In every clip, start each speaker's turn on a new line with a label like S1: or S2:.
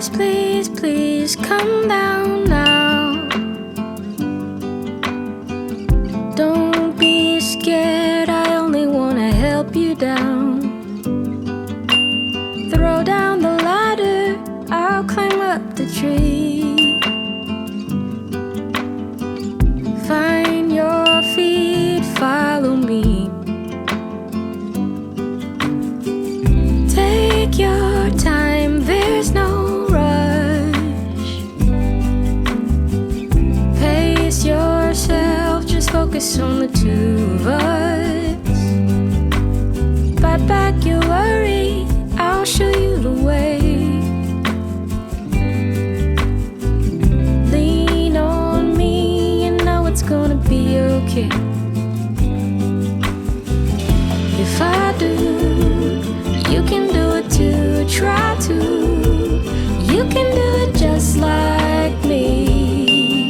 S1: Please, please, please come down now. Don't be scared, I only wanna help you down. Throw down the ladder, I'll climb up the tree. Find your feet, follow me. Take your time, there's no rush. Pace yourself, just focus on the two of us. Fight back your worry, I'll show you the way. Lean on me, you know it's gonna be okay. If I do, you can do it too. Try to, you can do it just like me.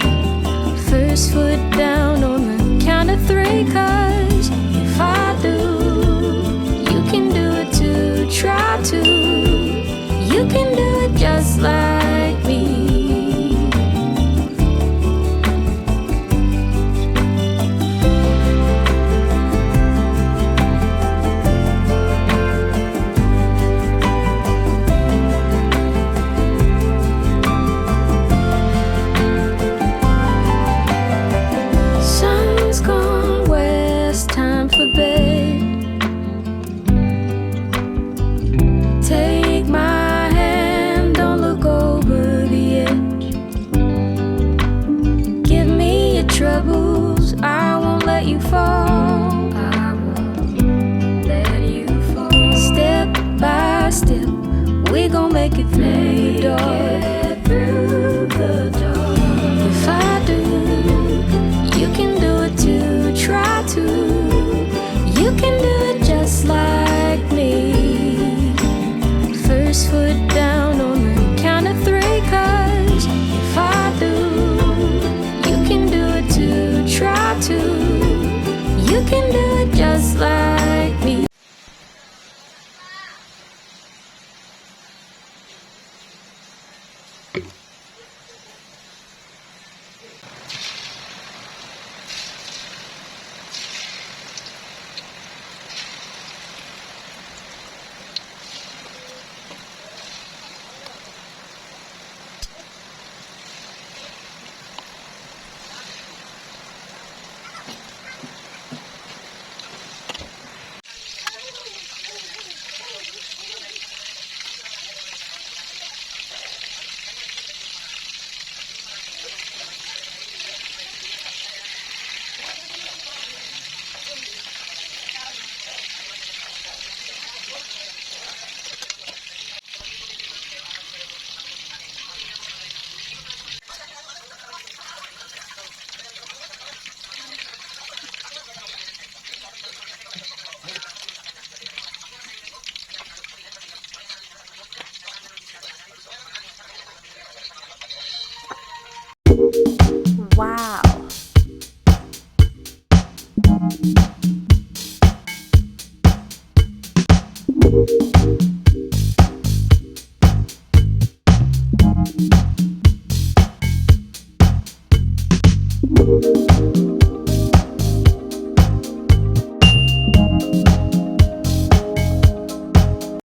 S1: First foot down on the count of three, 'cause if I do, you can do it too. Try to, you can do it just like me. Sun's gone west, time for bed. Take my hand, don't look over the edge. Give me your troubles, I won't let you fall. I won't let you fall. Step by step, we gon' make it through the door.